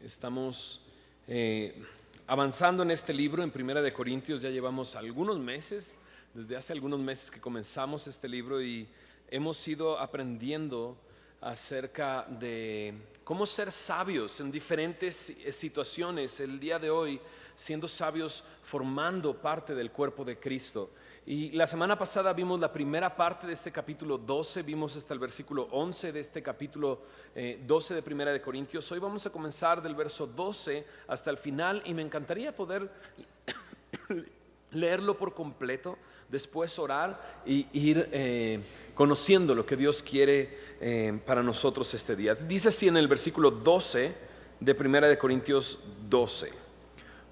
Estamos avanzando en este libro, en Primera de Corintios. Ya llevamos algunos meses, desde hace algunos meses que comenzamos este libro, y hemos ido aprendiendo acerca de cómo ser sabios en diferentes situaciones. El día de hoy, siendo sabios, formando parte del cuerpo de Cristo. Y la semana pasada vimos la primera parte de este capítulo 12, vimos hasta el versículo 11 de este capítulo 12 de Primera de Corintios. Hoy vamos a comenzar del verso 12 hasta el final, y me encantaría poder leerlo por completo, después orar y ir conociendo lo que Dios quiere para nosotros este día. Dice así en el versículo 12 de Primera de Corintios 12: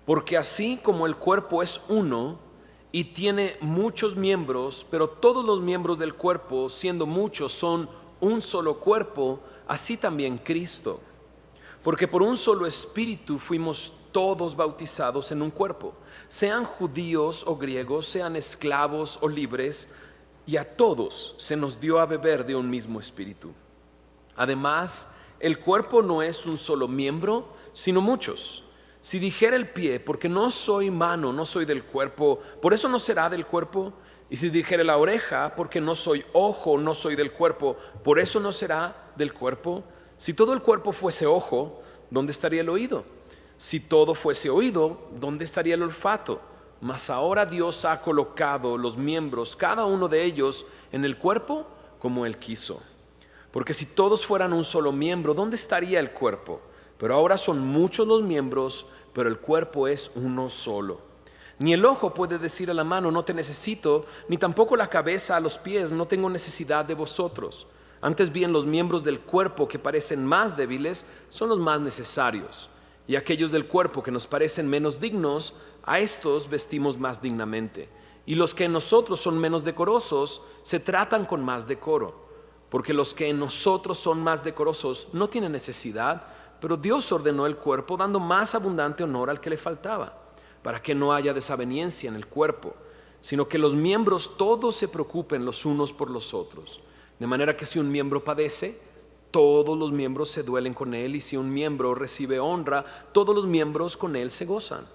porque así como el cuerpo es uno y tiene muchos miembros, pero todos los miembros del cuerpo, siendo muchos, son un solo cuerpo, así también Cristo. Porque por un solo espíritu fuimos todos bautizados en un cuerpo, sean judíos o griegos, sean esclavos o libres, y a todos se nos dio a beber de un mismo espíritu. Además, el cuerpo no es un solo miembro, sino muchos. Si dijera el pie, porque no soy mano, no soy del cuerpo, por eso no será del cuerpo. Y si dijera la oreja, porque no soy ojo, no soy del cuerpo, por eso no será del cuerpo. Si todo el cuerpo fuese ojo, ¿dónde estaría el oído? Si todo fuese oído, ¿dónde estaría el olfato? Mas ahora Dios ha colocado los miembros, cada uno de ellos, en el cuerpo como Él quiso. Porque si todos fueran un solo miembro, ¿dónde estaría el cuerpo? Pero ahora son muchos los miembros, pero el cuerpo es uno solo. Ni el ojo puede decir a la mano, no te necesito, ni tampoco la cabeza a los pies, no tengo necesidad de vosotros. Antes bien, los miembros del cuerpo que parecen más débiles son los más necesarios. Y aquellos del cuerpo que nos parecen menos dignos, a estos vestimos más dignamente. Y los que en nosotros son menos decorosos, se tratan con más decoro. Porque los que en nosotros son más decorosos no tienen necesidad, pero Dios ordenó el cuerpo dando más abundante honor al que le faltaba, para que no haya desaveniencia en el cuerpo, sino que los miembros todos se preocupen los unos por los otros. De manera que si un miembro padece, todos los miembros se duelen con él, y si un miembro recibe honra, todos los miembros con él se gozan.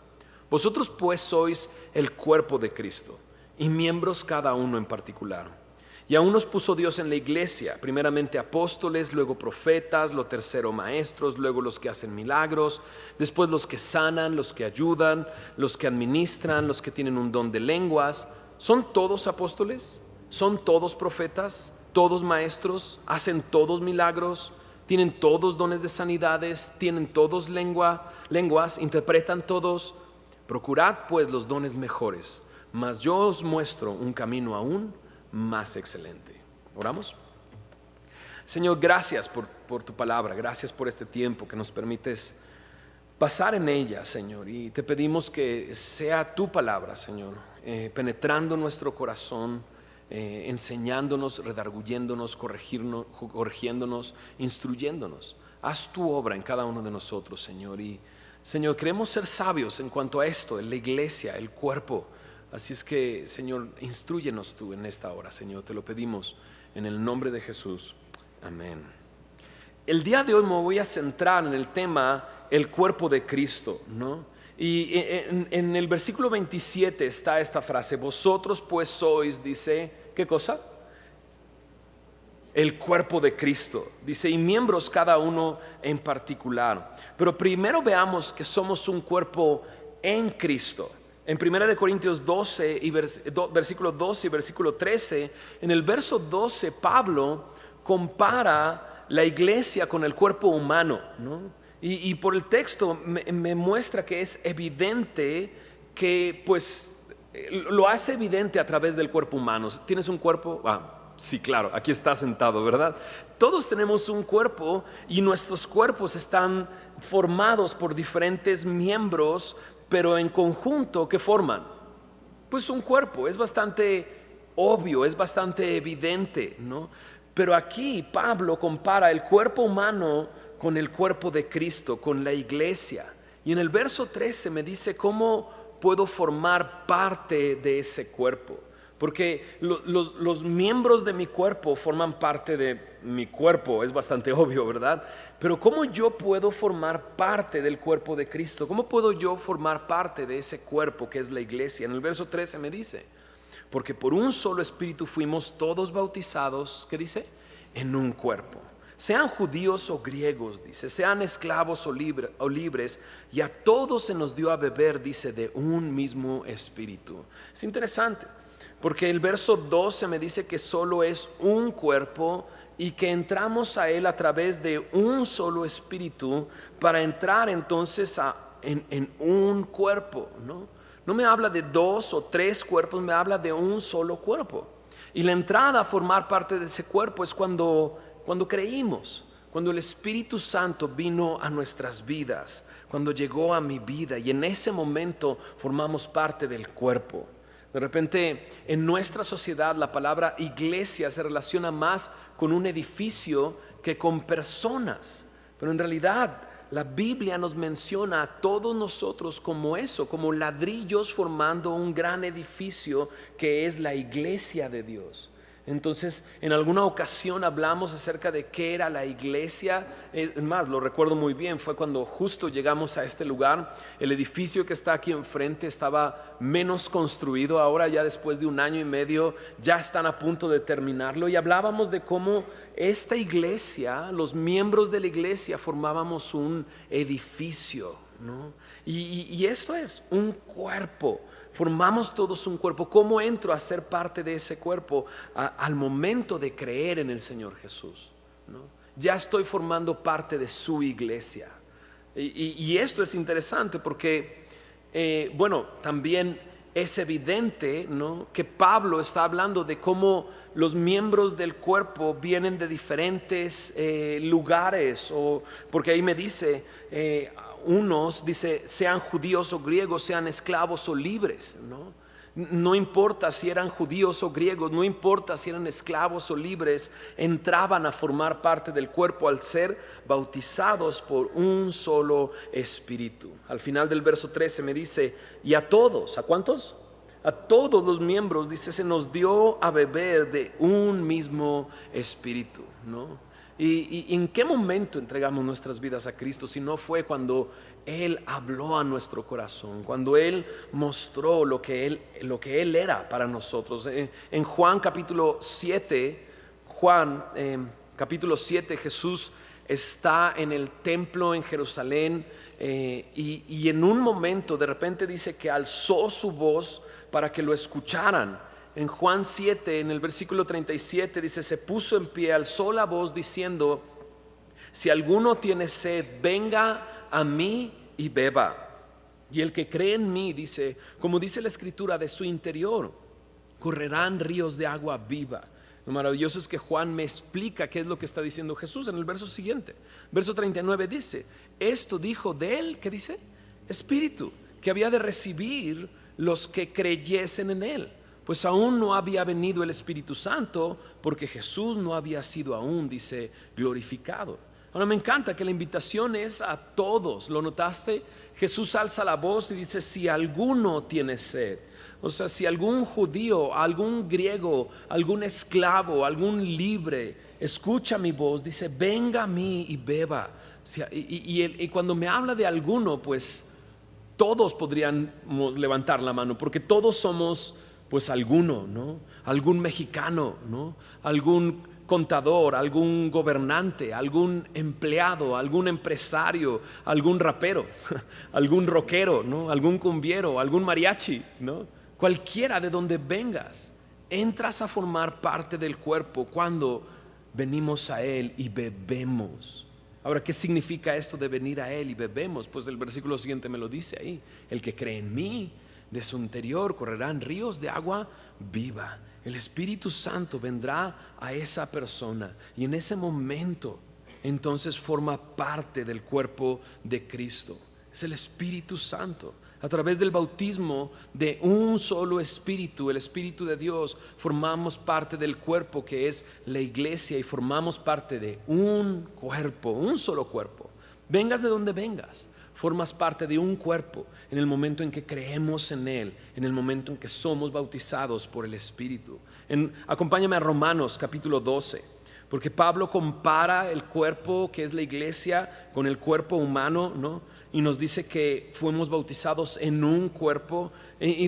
Vosotros pues sois el cuerpo de Cristo, y miembros cada uno en particular. Y aún nos puso Dios en la iglesia, primeramente apóstoles, luego profetas, lo tercero maestros, luego los que hacen milagros, después los que sanan, los que ayudan, los que administran, los que tienen un don de lenguas. ¿Son todos apóstoles? ¿Son todos profetas? ¿Todos maestros? ¿Hacen todos milagros? ¿Tienen todos dones de sanidades? ¿Tienen todos lenguas? ¿Interpretan todos? Procurad pues los dones mejores, mas yo os muestro un camino aún más excelente. ¿Oramos? Señor, gracias por tu palabra, gracias por este tiempo que nos permites pasar en ella, Señor, y te pedimos que sea tu palabra, Señor, penetrando nuestro corazón, enseñándonos, redarguyéndonos, corrigiéndonos, instruyéndonos. Haz tu obra en cada uno de nosotros, Señor. Y Señor, queremos ser sabios en cuanto a esto, en la iglesia, el cuerpo. Así es que, Señor, instrúyenos tú en esta hora, Señor, te lo pedimos en el nombre de Jesús, amén. El día de hoy me voy a centrar en el tema el cuerpo de Cristo, ¿no? Y en el versículo 27 está esta frase: vosotros pues sois, dice, ¿qué cosa? El cuerpo de Cristo, dice, y miembros cada uno en particular. Pero primero veamos que somos un cuerpo en Cristo. En 1 Corintios 12, y versículo 12 y versículo 13, en el verso 12 Pablo compara la iglesia con el cuerpo humano, ¿no? Y por el texto me muestra que es evidente que pues lo hace evidente a través del cuerpo humano. ¿Tienes un cuerpo? Sí, claro, aquí está sentado, ¿verdad? Todos tenemos un cuerpo, y nuestros cuerpos están formados por diferentes miembros, pero en conjunto, ¿qué forman? Pues un cuerpo. Es bastante obvio, es bastante evidente, ¿no? Pero aquí Pablo compara el cuerpo humano con el cuerpo de Cristo, con la iglesia. Y en el verso 13 me dice cómo puedo formar parte de ese cuerpo. porque los miembros de mi cuerpo forman parte de mi cuerpo, es bastante obvio, ¿verdad? Pero ¿cómo yo puedo formar parte del cuerpo de Cristo? ¿Cómo puedo yo formar parte de ese cuerpo que es la iglesia? En el verso 13 me dice, porque por un solo espíritu fuimos todos bautizados, ¿qué dice? En un cuerpo. Sean judíos o griegos, dice, sean esclavos o libres, y a todos se nos dio a beber, dice, de un mismo espíritu. Es interesante, porque el verso 12 me dice que solo es un cuerpo y que entramos a él a través de un solo espíritu para entrar entonces en un cuerpo, ¿no? No me habla de 2 o 3 cuerpos, me habla de un solo cuerpo. Y la entrada a formar parte de ese cuerpo es cuando creímos, cuando el Espíritu Santo vino a nuestras vidas, cuando llegó a mi vida, y en ese momento formamos parte del cuerpo. De repente en nuestra sociedad la palabra iglesia se relaciona más con un edificio que con personas, pero en realidad la Biblia nos menciona a todos nosotros como eso, como ladrillos formando un gran edificio que es la iglesia de Dios. Entonces, en alguna ocasión hablamos acerca de qué era la iglesia. Es más, lo recuerdo muy bien, fue cuando justo llegamos a este lugar. El edificio que está aquí enfrente estaba menos construido. Ahora ya después de 1 año y medio ya están a punto de terminarlo. Y hablábamos de cómo esta iglesia, los miembros de la iglesia formábamos un edificio, ¿no? Y esto es un cuerpo. Formamos todos un cuerpo. ¿Cómo entro a ser parte de ese cuerpo? Al momento de creer en el Señor Jesús, ¿no? Ya estoy formando parte de su iglesia. Y esto es interesante porque, bueno, también es evidente, ¿no?, que Pablo está hablando de cómo los miembros del cuerpo vienen de diferentes lugares, porque ahí me dice, unos, dice, sean judíos o griegos, sean esclavos o libres, ¿no? No importa si eran judíos o griegos, no importa si eran esclavos o libres, entraban a formar parte del cuerpo al ser bautizados por un solo espíritu. Al final del verso 13 me dice, y a todos, ¿a cuántos? A todos los miembros, dice, se nos dio a beber de un mismo espíritu, ¿no? ¿Y en qué momento entregamos nuestras vidas a Cristo? Si no fue cuando Él habló a nuestro corazón, cuando Él mostró lo que Él era para nosotros. En Juan capítulo 7, Jesús está en el templo en Jerusalén, y en un momento de repente dice que alzó su voz para que lo escucharan. En Juan 7, en el versículo 37 dice, se puso en pie, alzó la voz diciendo, si alguno tiene sed, venga a mí y beba. Y el que cree en mí, dice, como dice la escritura, de su interior correrán ríos de agua viva. Lo maravilloso es que Juan me explica qué es lo que está diciendo Jesús en el verso siguiente. Verso 39 dice, esto dijo de él, ¿qué dice? Espíritu, que había de recibir los que creyesen en él. Pues aún no había venido el Espíritu Santo, porque Jesús no había sido aún, dice, glorificado. Ahora me encanta que la invitación es a todos. ¿Lo notaste? Jesús alza la voz y dice, si alguno tiene sed. O sea, si algún judío, algún griego, algún esclavo, algún libre escucha mi voz, dice, venga a mí y beba. Y cuando me habla de alguno, pues todos podríamos levantar la mano, porque todos somos pues alguno, ¿no? Algún mexicano, ¿no? Algún contador, algún gobernante, algún empleado, algún empresario, algún rapero, algún rockero, ¿no? Algún cumbiero, algún mariachi, ¿no? Cualquiera de donde vengas, entras a formar parte del cuerpo cuando venimos a Él y bebemos. Ahora, ¿qué significa esto de venir a Él y bebemos? Pues el versículo siguiente me lo dice ahí, el que cree en mí, de su interior correrán ríos de agua viva. El Espíritu Santo vendrá a esa persona y en ese momento entonces forma parte del cuerpo de Cristo. Es el Espíritu Santo. A través del bautismo de un solo Espíritu, el Espíritu de Dios, formamos parte del cuerpo que es la iglesia y formamos parte de un cuerpo, un solo cuerpo. Vengas de donde vengas, formas parte de un cuerpo en el momento en que creemos en Él, en el momento en que somos bautizados por el Espíritu. Acompáñame a Romanos capítulo 12, porque Pablo compara el cuerpo que es la iglesia con el cuerpo humano, ¿no? Y nos dice que fuimos bautizados en un cuerpo,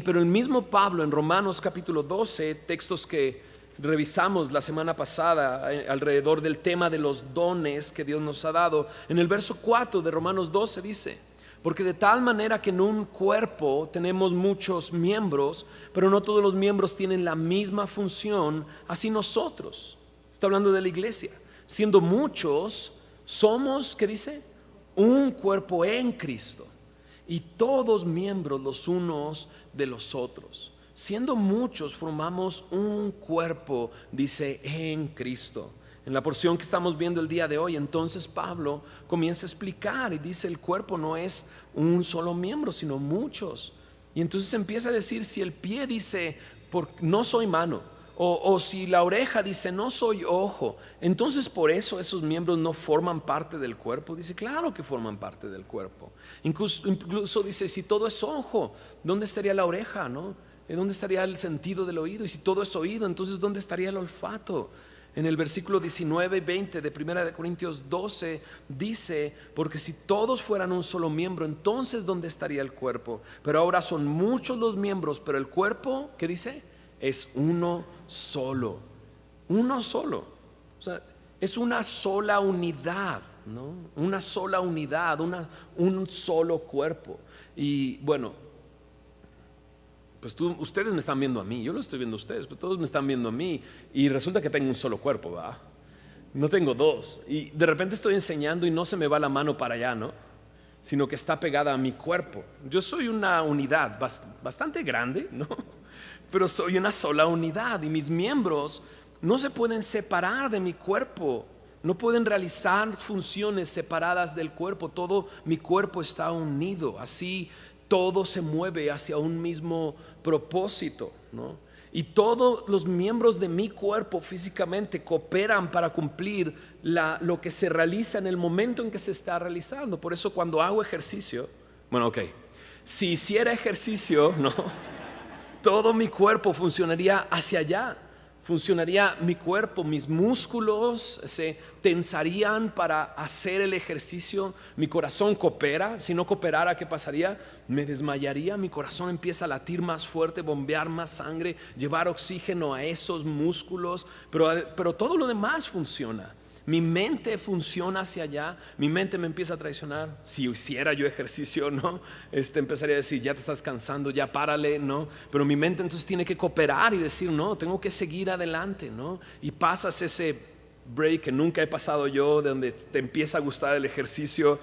pero el mismo Pablo en Romanos capítulo 12, textos que revisamos la semana pasada alrededor del tema de los dones que Dios nos ha dado, en el verso 4 de Romanos 12 dice: porque de tal manera que en un cuerpo tenemos muchos miembros, pero no todos los miembros tienen la misma función, así nosotros, está hablando de la iglesia, siendo muchos, somos, ¿qué dice? Un cuerpo en Cristo, y todos miembros los unos de los otros. Siendo muchos formamos un cuerpo, dice, en Cristo. En la porción que estamos viendo el día de hoy, entonces Pablo comienza a explicar y dice: el cuerpo no es un solo miembro, sino muchos. Y entonces empieza a decir, si el pie dice, no soy mano, o si la oreja dice, no soy ojo, entonces por eso esos miembros no forman parte del cuerpo. Dice, claro que forman parte del cuerpo. Incluso dice, si todo es ojo, ¿dónde estaría la oreja, no? ¿Dónde estaría el sentido del oído? Y si todo es oído, entonces ¿dónde estaría el olfato? En el versículo 19 y 20 de 1 Corintios 12 dice: porque si todos fueran un solo miembro, entonces ¿dónde estaría el cuerpo? Pero ahora son muchos los miembros, pero el cuerpo, ¿qué dice? Es uno solo. Uno solo. O sea, es una sola unidad, ¿no? Una sola unidad, un solo cuerpo. Y bueno, pues ustedes me están viendo a mí, yo lo estoy viendo a ustedes, pero todos me están viendo a mí, y resulta que tengo un solo cuerpo, ¿va? No tengo dos, y de repente estoy enseñando y no se me va la mano para allá, ¿no? Sino que está pegada a mi cuerpo. Yo soy una unidad bastante grande, ¿no? Pero soy una sola unidad, y mis miembros no se pueden separar de mi cuerpo, no pueden realizar funciones separadas del cuerpo. Todo mi cuerpo está unido, así todo se mueve hacia un mismo propósito, ¿no? Y todos los miembros de mi cuerpo físicamente cooperan para cumplir lo que se realiza en el momento en que se está realizando. Por eso cuando hago ejercicio, bueno, ok, si hiciera ejercicio, ¿no? Todo mi cuerpo funcionaría hacia allá. Funcionaría mi cuerpo, mis músculos se tensarían para hacer el ejercicio. Mi corazón coopera. Si no cooperara, ¿qué pasaría? Me desmayaría. Mi corazón empieza a latir más fuerte, bombear más sangre, llevar oxígeno a esos músculos, pero todo lo demás funciona. Mi mente funciona hacia allá. Mi mente me empieza a traicionar. Si hiciera yo ejercicio, ¿no? Empezaría a decir, ya te estás cansando, ya párale, ¿no? Pero mi mente entonces tiene que cooperar y decir, no, tengo que seguir adelante, ¿no? Y pasas ese break que nunca he pasado yo, de donde te empieza a gustar el ejercicio.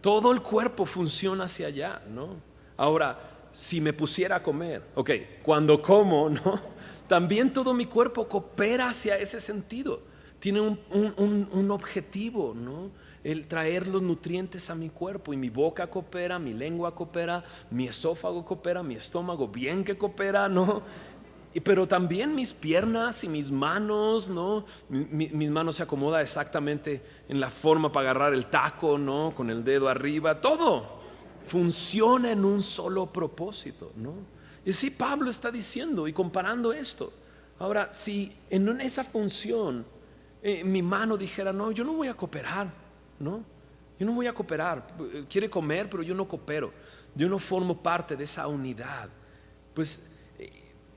Todo el cuerpo funciona hacia allá, ¿no? Ahora, si me pusiera a comer, ok, cuando como, ¿no? También todo mi cuerpo coopera hacia ese sentido. Tiene un objetivo, ¿no? El traer los nutrientes a mi cuerpo, y mi boca coopera, mi lengua coopera, mi esófago coopera, mi estómago bien que coopera, ¿no? Pero también mis piernas y mis manos, ¿no? Mis manos se acomodan exactamente en la forma para agarrar el taco, ¿no? Con el dedo arriba, todo funciona en un solo propósito, ¿no? Y sí, Pablo está diciendo y comparando esto. Ahora, si en esa función mi mano dijera, no, yo no voy a cooperar, ¿no? Yo no voy a cooperar, quiere comer, pero yo no coopero, yo no formo parte de esa unidad. Pues,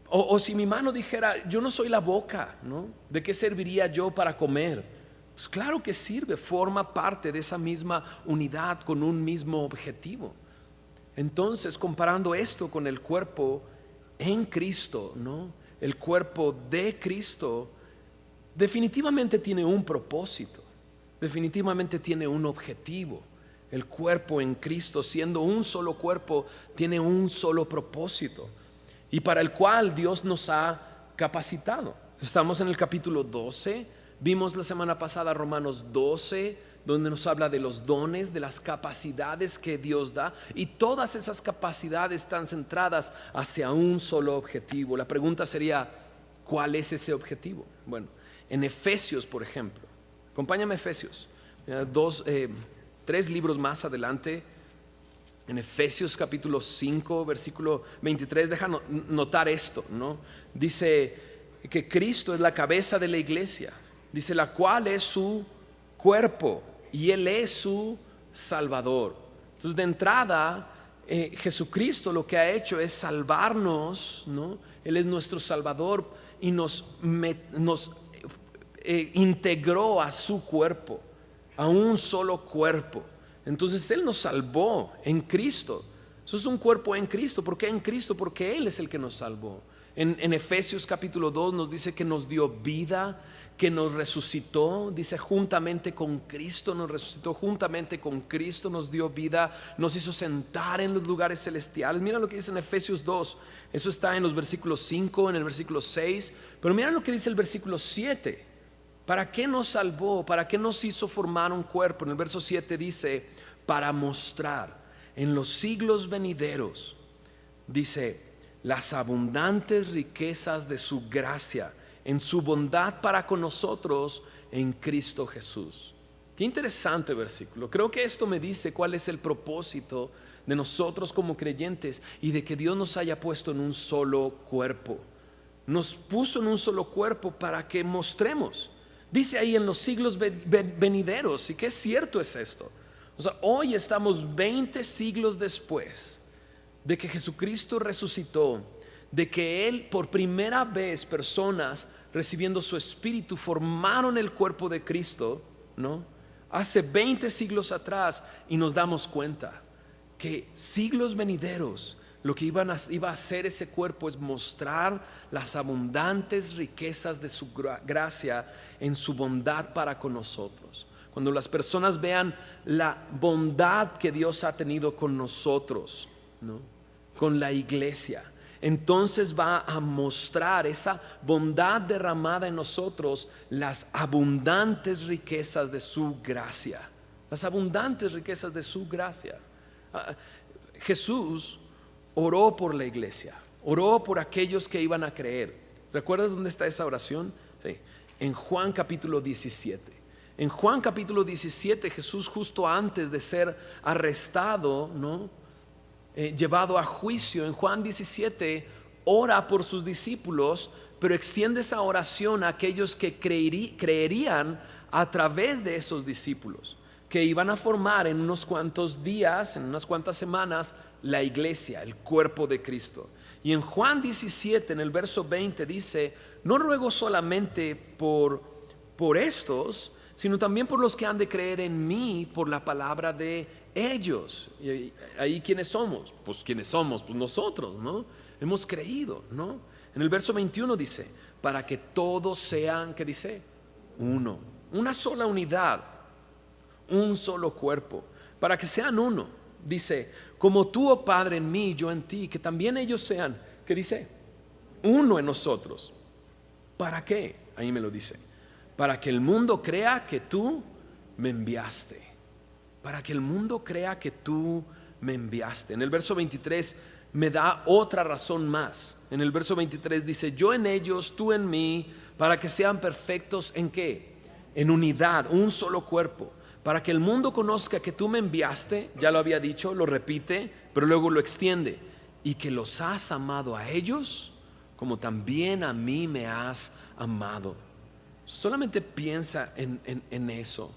o si mi mano dijera, yo no soy la boca, ¿no? ¿De qué serviría yo para comer? Pues claro que sirve, forma parte de esa misma unidad con un mismo objetivo. Entonces, comparando esto con el cuerpo en Cristo, ¿no? El cuerpo de Cristo definitivamente tiene un propósito, definitivamente tiene un objetivo. El cuerpo en Cristo, siendo un solo cuerpo, tiene un solo propósito, y para el cual Dios nos ha capacitado. Estamos en el capítulo 12, vimos la semana pasada Romanos 12, donde nos habla de los dones, de las capacidades que Dios da, y todas esas capacidades están centradas hacia un solo objetivo. La pregunta sería, ¿cuál es ese objetivo? Bueno, en Efesios, por ejemplo, acompáñame a Efesios 2, 3 libros más adelante, en Efesios capítulo 5, versículo 23, deja notar esto, ¿no? Dice que Cristo es la cabeza de la iglesia, dice, la cual es su cuerpo y Él es su Salvador. Entonces, de entrada, Jesucristo lo que ha hecho es salvarnos, ¿no? Él es nuestro Salvador y nos integró a su cuerpo, a un solo cuerpo. Entonces Él nos salvó en Cristo. Eso es un cuerpo en Cristo. ¿Por qué en Cristo? Porque Él es el que nos salvó. En Efesios capítulo 2 nos dice que nos dio vida, que nos resucitó, dice juntamente con Cristo, nos resucitó juntamente con Cristo, nos dio vida, nos hizo sentar en los lugares celestiales. Mira lo que dice en Efesios 2, eso está en los versículos 5, en el versículo 6, pero mira lo que dice el versículo 7. ¿Para qué nos salvó? ¿Para qué nos hizo formar un cuerpo? En el verso 7 dice, para mostrar en los siglos venideros, dice, las abundantes riquezas de su gracia, en su bondad para con nosotros en Cristo Jesús. Qué interesante versículo. Creo que esto me dice cuál es el propósito de nosotros como creyentes y de que Dios nos haya puesto en un solo cuerpo. Nos puso en un solo cuerpo para que mostremos. Dice ahí en los siglos venideros. ¿Y qué cierto es esto? O sea, hoy estamos 20 siglos después de que Jesucristo resucitó, de que Él por primera vez personas recibiendo su espíritu formaron el cuerpo de Cristo, ¿no? Hace 20 siglos atrás, y nos damos cuenta que siglos venideros lo que iba a hacer ese cuerpo es mostrar las abundantes riquezas de su gracia en su bondad para con nosotros. Cuando las personas vean la bondad que Dios ha tenido con nosotros, ¿no? Con la iglesia, entonces va a mostrar esa bondad derramada en nosotros, las abundantes riquezas de su gracia. Las abundantes riquezas de su gracia. Jesús oró por la iglesia, oró por aquellos que iban a creer. ¿Recuerdas dónde está esa oración? Sí. En Juan capítulo 17. En Juan capítulo 17, Jesús, justo antes de ser arrestado, ¿no? Llevado a juicio, en Juan 17 ora por sus discípulos, pero extiende esa oración a aquellos que creerían a través de esos discípulos, que iban a formar en unos cuantos días, en unas cuantas semanas, la iglesia, el cuerpo de Cristo. Y en Juan 17, en el verso 20 dice, no ruego solamente por estos, sino también por los que han de creer en mí por la palabra de ellos. Y ahí, ¿quiénes somos? Pues ¿quiénes somos? Pues nosotros, ¿no? Hemos creído, ¿no? En el verso 21 dice, para que todos sean, ¿qué dice? Uno, una sola unidad, un solo cuerpo, para que sean uno. Dice, como tú, oh Padre, en mí, yo en ti, que también ellos sean, ¿qué dice? Uno en nosotros. ¿Para qué? Ahí me lo dice. Para que el mundo crea que tú me enviaste. Para que el mundo crea que tú me enviaste. En el verso 23 me da otra razón más. En el verso 23 dice, yo en ellos, tú en mí, para que sean perfectos ¿en qué? En unidad, un solo cuerpo. Para que el mundo conozca que tú me enviaste, ya lo había dicho, lo repite, pero luego lo extiende. Y que los has amado a ellos como también a mí me has amado. Solamente piensa en eso.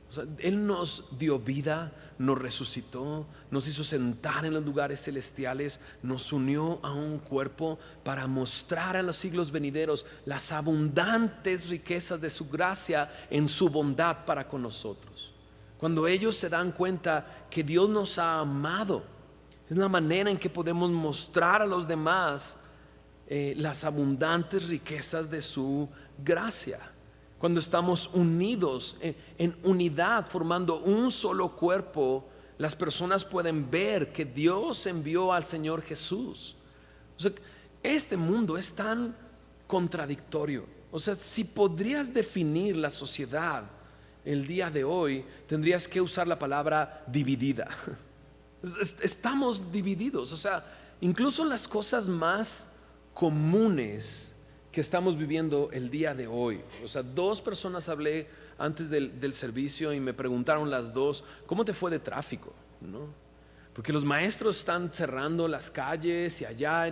O sea, Él nos dio vida, nos resucitó, nos hizo sentar en los lugares celestiales, nos unió a un cuerpo para mostrar a los siglos venideros las abundantes riquezas de su gracia en su bondad para con nosotros. Cuando ellos se dan cuenta que Dios nos ha amado, es la manera en que podemos mostrar a los demás las abundantes riquezas de su gracia. Cuando estamos unidos en unidad, formando un solo cuerpo, las personas pueden ver que Dios envió al Señor Jesús. O sea, este mundo es tan contradictorio. O sea, si podrías definir la sociedad el día de hoy, tendrías que usar la palabra dividida. Estamos divididos. O sea, incluso las cosas más comunes que estamos viviendo el día de hoy. O sea, 2 personas hablé antes del servicio y me preguntaron las dos, ¿cómo te fue de tráfico? ¿No? Porque los maestros están cerrando las calles y allá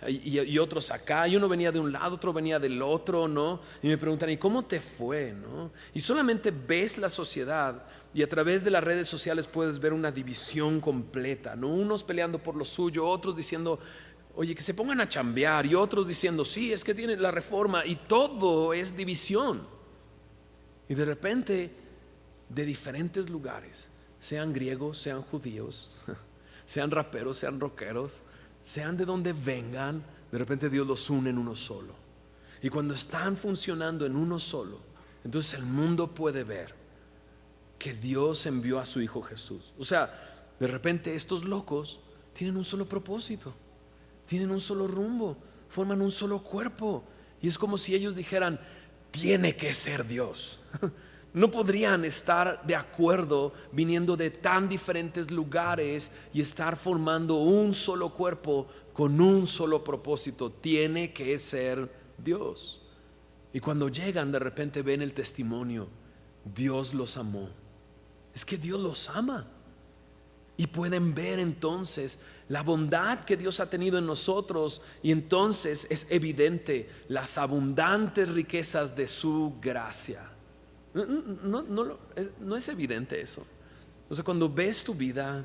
y otros acá, y uno venía de un lado, otro venía del otro, ¿no? Y me preguntan, ¿y cómo te fue? ¿No? Y solamente ves la sociedad y a través de las redes sociales puedes ver una división completa, ¿no? Unos peleando por lo suyo, otros diciendo, oye, que se pongan a chambear, y otros diciendo, sí, es que tienen la reforma, y todo es división. Y de repente, de diferentes lugares, sean griegos, sean judíos, sean raperos, sean rockeros, sean de donde vengan, de repente Dios los une en uno solo. Y cuando están funcionando en uno solo, entonces el mundo puede ver que Dios envió a su Hijo Jesús. O sea, de repente estos locos tienen un solo propósito, tienen un solo rumbo, forman un solo cuerpo. Y es como si ellos dijeran, tiene que ser Dios. No podrían estar de acuerdo viniendo de tan diferentes lugares y estar formando un solo cuerpo con un solo propósito. Tiene que ser Dios. Y cuando llegan, de repente ven el testimonio, Dios los amó. Es que Dios los ama. Y pueden ver entonces la bondad que Dios ha tenido en nosotros, y entonces es evidente las abundantes riquezas de su gracia. No es evidente eso. O sea, cuando ves tu vida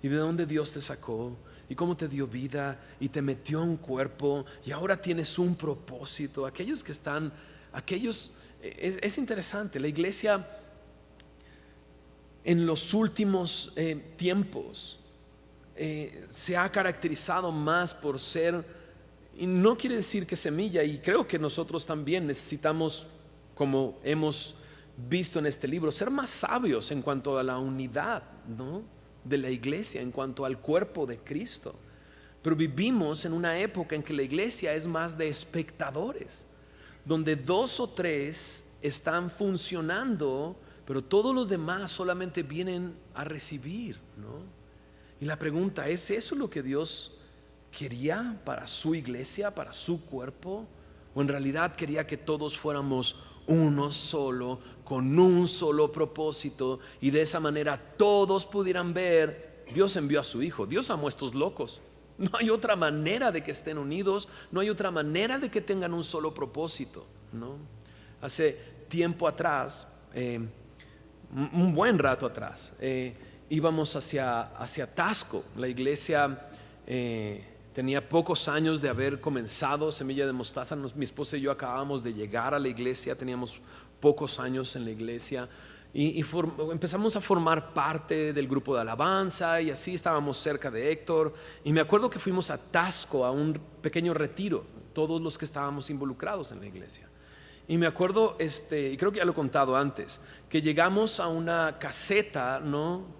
y de dónde Dios te sacó y cómo te dio vida y te metió en un cuerpo y ahora tienes un propósito, es interesante. La iglesia en los últimos tiempos se ha caracterizado más por ser, y no quiere decir que semilla, y creo que nosotros también necesitamos, como hemos visto en este libro, ser más sabios en cuanto a la unidad, ¿no?, de la iglesia, en cuanto al cuerpo de Cristo. Pero vivimos en una época en que la iglesia es más de espectadores, donde 2 o 3 están funcionando, pero todos los demás solamente vienen a recibir, ¿no? Y la pregunta es, ¿eso lo que Dios quería para su iglesia, para su cuerpo? ¿O en realidad quería que todos fuéramos uno solo, con un solo propósito, y de esa manera todos pudieran ver, Dios envió a su Hijo, Dios amó a estos locos? No hay otra manera de que estén unidos, no hay otra manera de que tengan un solo propósito, ¿no? Hace tiempo atrás, un buen rato atrás, íbamos hacia Tasco. La iglesia tenía pocos años de haber comenzado Semilla de Mostaza. Mi esposa y yo acabábamos de llegar a la iglesia, teníamos pocos años en la iglesia y empezamos a formar parte del grupo de alabanza, y así estábamos cerca de Héctor. Y me acuerdo que fuimos a Tasco a un pequeño retiro, todos los que estábamos involucrados en la iglesia. Y me acuerdo, y creo que ya lo he contado antes, que llegamos a una caseta, ¿no?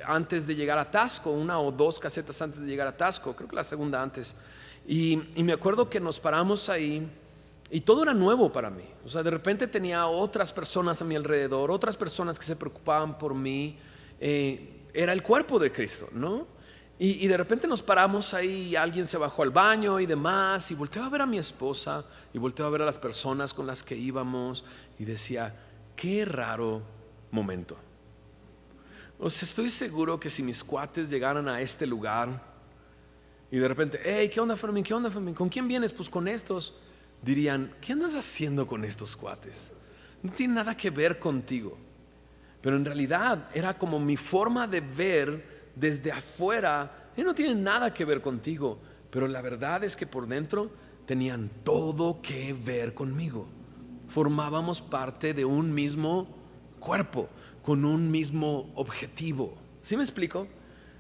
Antes de llegar a Tasco, 1 o 2 casetas antes de llegar a Tasco, creo que la segunda antes. Y me acuerdo que nos paramos ahí y todo era nuevo para mí. O sea, de repente tenía otras personas a mi alrededor, otras personas que se preocupaban por mí. Era el cuerpo de Cristo, ¿no? Y de repente nos paramos ahí y alguien se bajó al baño y demás, y volteó a ver a mi esposa y volteó a ver a las personas con las que íbamos y decía, qué raro momento. O sea, estoy seguro que si mis cuates llegaran a este lugar y de repente, hey, ¿qué onda, Fermín? ¿Qué onda, Fermín? ¿Con quién vienes? Pues con estos. Dirían, ¿qué andas haciendo con estos cuates? No tiene nada que ver contigo. Pero en realidad era como mi forma de ver desde afuera, y no tienen nada que ver contigo, pero la verdad es que por dentro tenían todo que ver conmigo. Formábamos parte de un mismo cuerpo, con un mismo objetivo. ¿Sí me explico?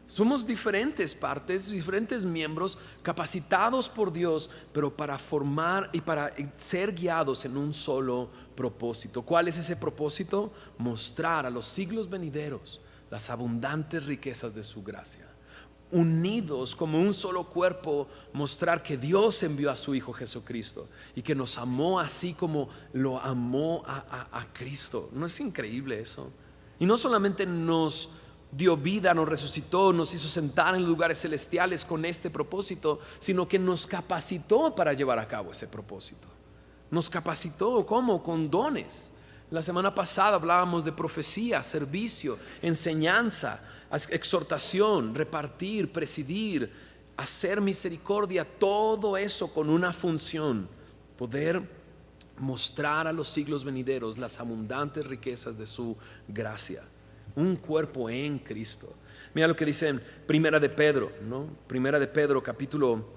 Somos diferentes partes, diferentes miembros capacitados por Dios, pero para formar y para ser guiados en un solo propósito. ¿Cuál es ese propósito? Mostrar a los siglos venideros las abundantes riquezas de su gracia. Unidos como un solo cuerpo, mostrar que Dios envió a su Hijo Jesucristo y que nos amó así como lo amó a Cristo. ¿No es increíble eso? Y no solamente nos dio vida, nos resucitó, nos hizo sentar en lugares celestiales con este propósito, sino que nos capacitó para llevar a cabo ese propósito. Nos capacitó, ¿cómo? Con dones. La semana pasada hablábamos de profecía, servicio, enseñanza, exhortación, repartir, presidir, hacer misericordia, todo eso con una función: poder mostrar a los siglos venideros las abundantes riquezas de su gracia. Un cuerpo en Cristo. Mira lo que dice en Primera de Pedro, ¿no? Primera de Pedro capítulo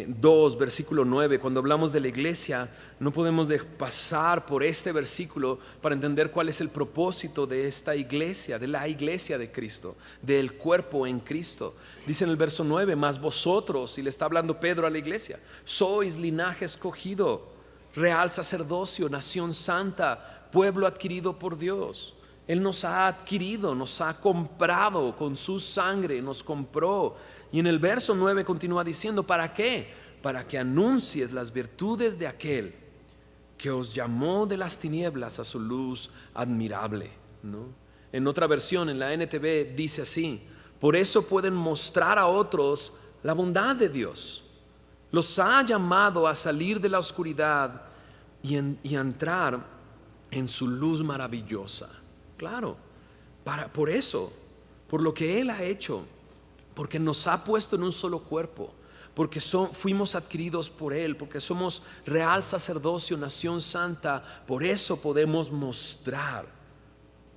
2 versículo 9. Cuando hablamos de la iglesia, no podemos pasar por este versículo para entender cuál es el propósito de esta iglesia, de la iglesia de Cristo, del cuerpo en Cristo. Dice en el verso 9: mas vosotros, y le está hablando Pedro a la iglesia, sois linaje escogido, real sacerdocio, nación santa, pueblo adquirido por Dios. Él nos ha adquirido, nos ha comprado con su sangre, nos compró. Y en el verso 9 continúa diciendo: ¿para qué? Para que anuncies las virtudes de aquel que os llamó de las tinieblas a su luz admirable, ¿no? En otra versión, en la NTV, dice así: por eso pueden mostrar a otros la bondad de Dios. Los ha llamado a salir de la oscuridad y a entrar en su luz maravillosa. Claro, por eso, por lo que Él ha hecho, porque nos ha puesto en un solo cuerpo, porque fuimos adquiridos por Él, porque somos real sacerdocio, nación santa. Por eso podemos mostrar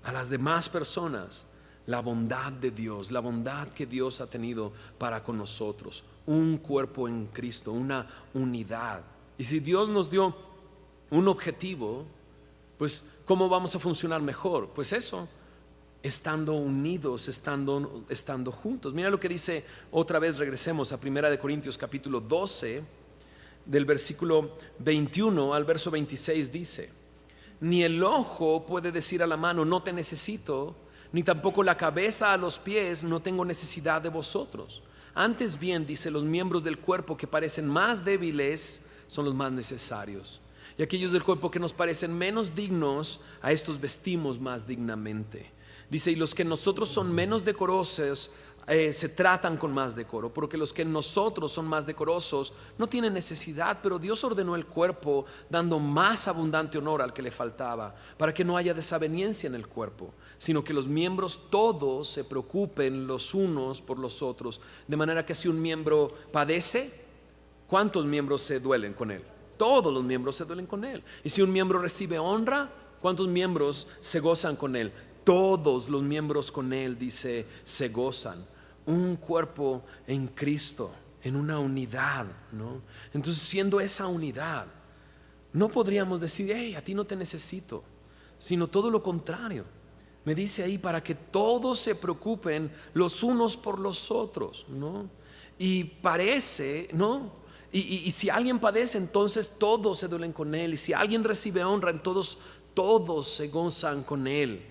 a las demás personas la bondad de Dios, la bondad que Dios ha tenido para con nosotros. Un cuerpo en Cristo, una unidad. Y si Dios nos dio un objetivo, pues ¿cómo vamos a funcionar mejor? Pues eso, estando unidos, estando juntos. Mira lo que dice, otra vez regresemos a 1 Corintios capítulo 12, del versículo 21 al verso 26 dice: ni el ojo puede decir a la mano, no te necesito, ni tampoco la cabeza a los pies, no tengo necesidad de vosotros. Antes bien, dice, los miembros del cuerpo que parecen más débiles son los más necesarios. Y aquellos del cuerpo que nos parecen menos dignos, a estos vestimos más dignamente. Dice: y los que en nosotros son menos decorosos, se tratan con más decoro, porque los que en nosotros son más decorosos no tienen necesidad, pero Dios ordenó el cuerpo dando más abundante honor al que le faltaba, para que no haya desaveniencia en el cuerpo, sino que los miembros todos se preocupen los unos por los otros, de manera que si un miembro padece, ¿cuántos miembros se duelen con él? Todos los miembros se duelen con él. Y si un miembro recibe honra, ¿cuántos miembros se gozan con él? Todos los miembros con él, dice, se gozan. Un cuerpo en Cristo, en una unidad, ¿no? Entonces, siendo esa unidad, no podríamos decir: hey, a ti no te necesito, sino todo lo contrario. Me dice ahí: para que todos se preocupen los unos por los otros, ¿no? Y parece, ¿no? Y si alguien padece, entonces todos se duelen con él. Y si alguien recibe honra, entonces todos se gozan con él.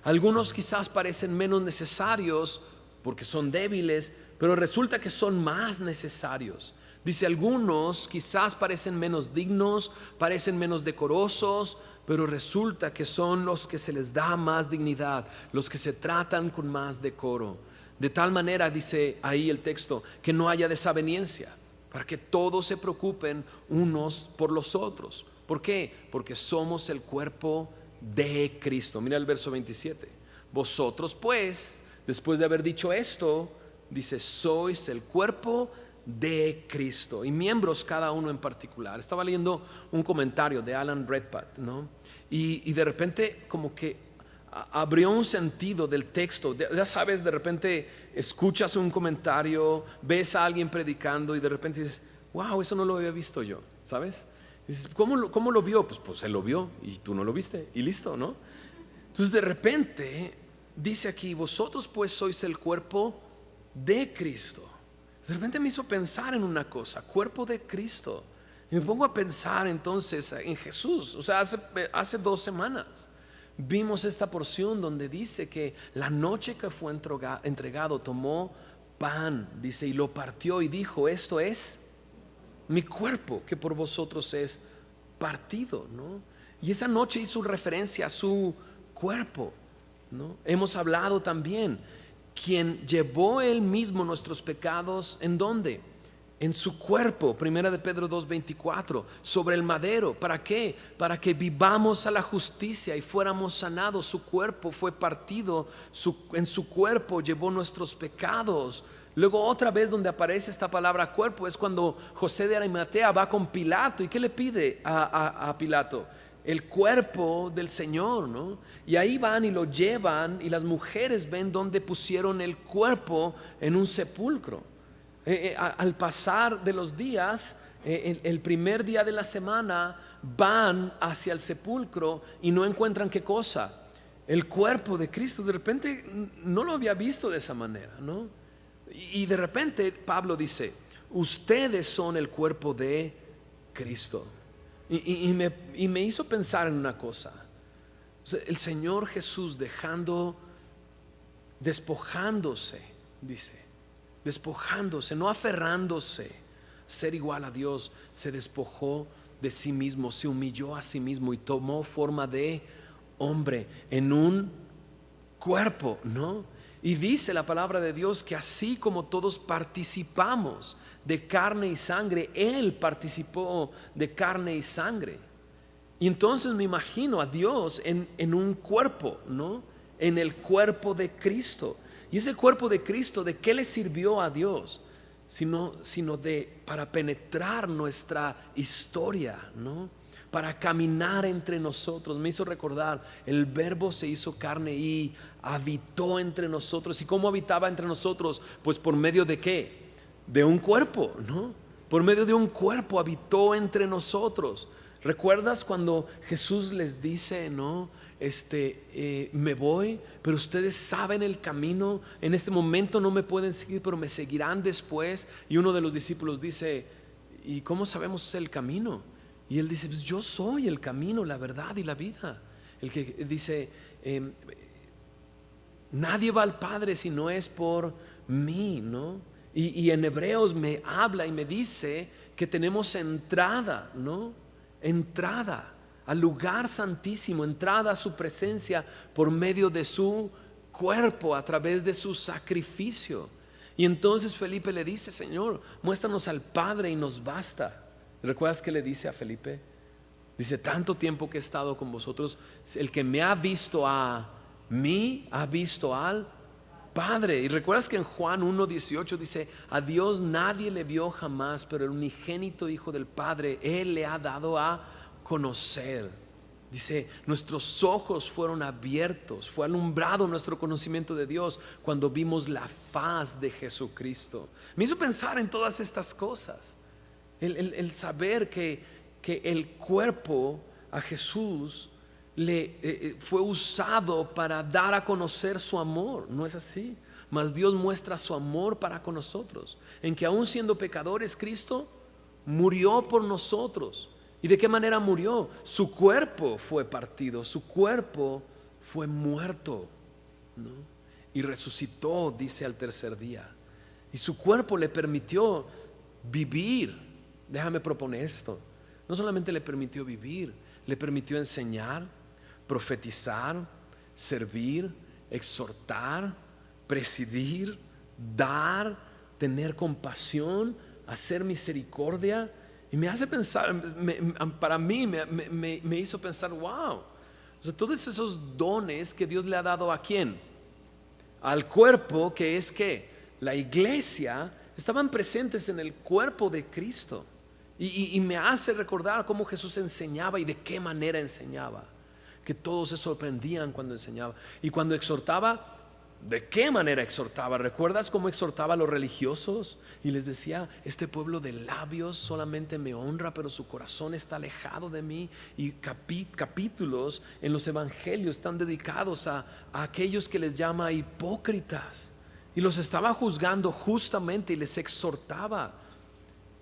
Algunos quizás parecen menos necesarios porque son débiles, pero resulta que son más necesarios. Dice: algunos quizás parecen menos dignos, parecen menos decorosos, pero resulta que son los que se les da más dignidad, los que se tratan con más decoro. De tal manera, dice ahí el texto, que no haya desaveniencia, para que todos se preocupen unos por los otros. ¿Por qué? Porque somos el cuerpo de Cristo. Mira el verso 27. Vosotros pues, después de haber dicho esto, dice: sois el cuerpo de Cristo y miembros cada uno en particular. Estaba leyendo un comentario de Alan Redpath, ¿no? Y de repente como que abrió un sentido del texto. Ya sabes, de repente escuchas un comentario, ves a alguien predicando y de repente dices: wow, eso no lo había visto yo, ¿sabes? Y dices: ¿cómo lo vio? Pues él lo vio y tú no lo viste y listo, ¿no? Entonces de repente dice aquí: vosotros pues sois el cuerpo de Cristo. De repente me hizo pensar en una cosa: cuerpo de Cristo. Y me pongo a pensar entonces en Jesús. O sea, hace 2 semanas vimos esta porción donde dice que la noche que fue entregado tomó pan, dice, y lo partió y dijo: esto es mi cuerpo que por vosotros es partido, ¿no? Y esa noche hizo referencia a su cuerpo, ¿no? Hemos hablado también: quien llevó él mismo nuestros pecados, ¿en dónde? en su cuerpo, primera de Pedro 2:24, sobre el madero. ¿Para qué? Para que vivamos a la justicia y fuéramos sanados. Su cuerpo fue partido, en su cuerpo llevó nuestros pecados. Luego otra vez donde aparece esta palabra cuerpo es cuando José de Arimatea va con Pilato. ¿Y qué le pide a Pilato? El cuerpo del Señor, ¿no? Y ahí van y lo llevan, y las mujeres ven donde pusieron el cuerpo en un sepulcro. Al pasar de los días, el primer día de la semana, van hacia el sepulcro y no encuentran qué cosa, el cuerpo de Cristo. De repente no lo había visto de esa manera, ¿no? Y de repente Pablo dice: ustedes son el cuerpo de Cristo. Y me hizo pensar en una cosa. O sea, el Señor Jesús despojándose, dice, despojándose, no aferrándose a ser igual a Dios, se despojó de sí mismo, se humilló a sí mismo y tomó forma de hombre en un cuerpo, ¿no? Y dice la palabra de Dios que así como todos participamos de carne y sangre, Él participó de carne y sangre. Y entonces me imagino a Dios en un cuerpo, ¿no? En el cuerpo de Cristo. Y ese cuerpo de Cristo, ¿de qué le sirvió a Dios? Sino para penetrar nuestra historia, ¿no? Para caminar entre nosotros. Me hizo recordar, el Verbo se hizo carne y habitó entre nosotros. ¿Y cómo habitaba entre nosotros? Pues por medio de ¿qué? De un cuerpo, ¿no? Por medio de un cuerpo habitó entre nosotros. ¿Recuerdas cuando Jesús les dice, no? Me voy, pero ustedes saben el camino. En este momento no me pueden seguir, pero me seguirán después. Y uno de los discípulos dice: ¿y cómo sabemos el camino? Y él dice: pues yo soy el camino, la verdad y la vida. El que dice: nadie va al Padre si no es por mí, ¿no? Y en Hebreos me habla y me dice que tenemos entrada, ¿no? Entrada al lugar santísimo, entrada a su presencia por medio de su cuerpo, a través de su sacrificio. Y entonces Felipe le dice: Señor, muéstranos al Padre y nos basta. ¿Recuerdas qué le dice a Felipe? Dice: tanto tiempo que he estado con vosotros, el que me ha visto a mí, ha visto al Padre. Y recuerdas que en Juan 1:18 dice: a Dios nadie le vio jamás, pero el unigénito Hijo del Padre, Él le ha dado a conocer. Dice: nuestros ojos fueron abiertos, fue alumbrado nuestro conocimiento de Dios cuando vimos la faz de Jesucristo. Me hizo pensar en todas estas cosas. El saber que el cuerpo a Jesús fue usado para dar a conocer su amor. ¿No es así? Mas Dios muestra su amor para con nosotros, en que aún siendo pecadores, Cristo murió por nosotros. ¿Y de qué manera murió? Su cuerpo fue partido, su cuerpo fue muerto, ¿no? Y resucitó, dice, al tercer día. Y su cuerpo le permitió vivir. Déjame proponer esto: no solamente le permitió vivir, le permitió enseñar, profetizar, servir, exhortar, presidir, dar, tener compasión, hacer misericordia. Y me hace pensar, para mí me hizo pensar: wow, o sea, todos esos dones que Dios le ha dado ¿a quién? Al cuerpo, que es que la iglesia, estaban presentes en el cuerpo de Cristo. Y me hace recordar cómo Jesús enseñaba y de qué manera enseñaba, que todos se sorprendían cuando enseñaba. Y cuando exhortaba, ¿de qué manera exhortaba? ¿Recuerdas cómo exhortaba a los religiosos? Y les decía: este pueblo de labios solamente me honra, pero su corazón está alejado de mí. Y capítulos en los evangelios están dedicados a aquellos que les llama hipócritas. Y los estaba juzgando justamente y les exhortaba.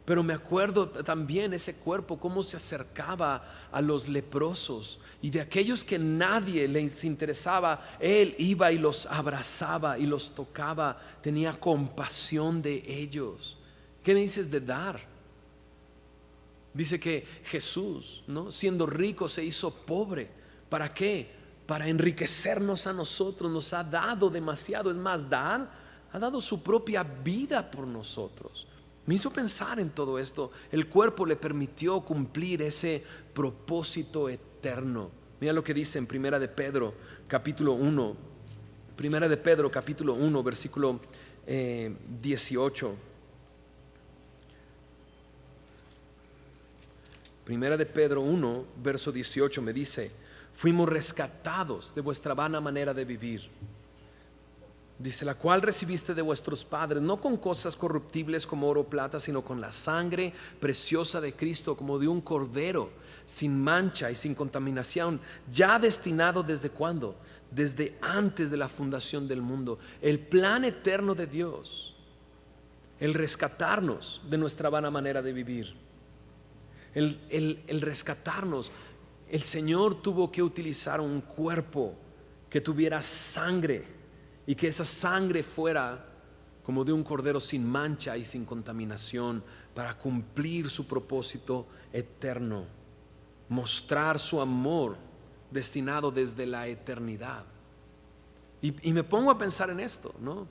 Pero me acuerdo también ese cuerpo cómo se acercaba a los leprosos, y de aquellos que nadie les interesaba, Él iba y los abrazaba y los tocaba, tenía compasión de ellos. ¿Qué me dices de dar? Dice que Jesús, ¿no?, siendo rico, se hizo pobre. ¿Para qué? Para enriquecernos a nosotros. Nos ha dado demasiado. Es más, ha dado su propia vida por nosotros. Me hizo pensar en todo esto. El cuerpo le permitió cumplir ese propósito eterno. Mira lo que dice en Primera de Pedro, capítulo 1. Primera de Pedro, capítulo 1, versículo 18. Primera de Pedro 1, verso 18 me dice: fuimos rescatados de vuestra vana manera de vivir. Dice, la cual recibiste de vuestros padres, no con cosas corruptibles como oro o plata, sino con la sangre preciosa de Cristo, como de un cordero, sin mancha y sin contaminación, ya destinado desde cuándo, desde antes de la fundación del mundo. El plan eterno de Dios, el rescatarnos de nuestra vana manera de vivir, el rescatarnos. El Señor tuvo que utilizar un cuerpo que tuviera sangre, y que esa sangre fuera como de un cordero sin mancha y sin contaminación, para cumplir su propósito eterno, mostrar su amor destinado desde la eternidad. Y me pongo a pensar en esto, ¿no?